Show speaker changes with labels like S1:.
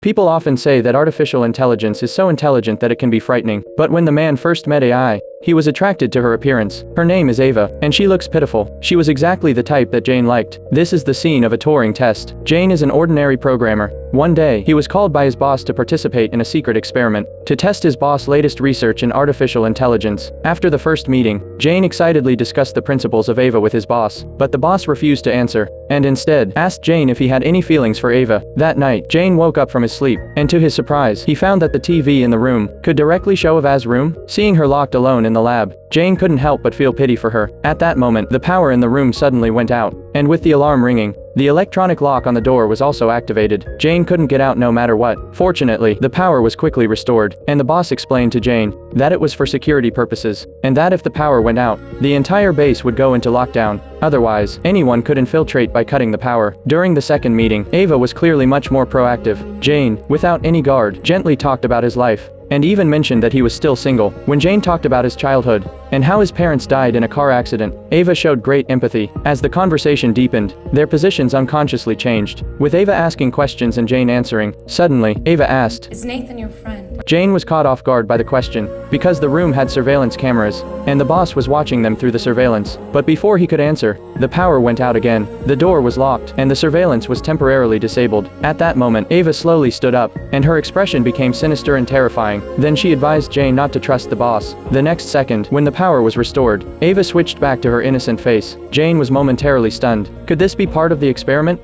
S1: People often say that artificial intelligence is so intelligent that it can be frightening, but when the man first met AI, he was attracted to her appearance. Her name is Ava, and she looks pitiful. She was exactly the type that Jane liked. This is the scene of a Turing test. Jane is an ordinary programmer. One day, he was called by his boss to participate in a secret experiment, to test his boss' latest research in artificial intelligence. After the first meeting, Jane excitedly discussed the principles of Ava with his boss, but the boss refused to answer, and instead, asked Jane if he had any feelings for Ava. That night, Jane woke up from his sleep, and to his surprise, he found that the TV in the room could directly show Ava's room. Seeing her locked alone in the lab, Jane couldn't help but feel pity for her. At that moment, the power in the room suddenly went out, and with the alarm ringing, the electronic lock on the door was also activated. Jane couldn't get out no matter what. Fortunately, the power was quickly restored, and the boss explained to Jane that it was for security purposes, and that if the power went out, the entire base would go into lockdown. Otherwise, anyone could infiltrate by cutting the power. During the second meeting, Ava was clearly much more proactive. Jane, without any guard, gently talked about his life, and even mentioned that he was still single. When Jane talked about his childhood, and how his parents died in a car accident, Ava showed great empathy. As the conversation deepened, their positions unconsciously changed, with Ava asking questions and Jane answering. Suddenly, Ava asked,
S2: "Is Nathan your friend?"
S1: Jane was caught off guard by the question, because the room had surveillance cameras, and the boss was watching them through the surveillance. But before he could answer, the power went out again, the door was locked, and the surveillance was temporarily disabled. At that moment, Ava slowly stood up, and her expression became sinister and terrifying. Then she advised Jane not to trust the boss. The next second, when the power was restored, Ava switched back to her innocent face. Jane was momentarily stunned. Could this be part of the experiment?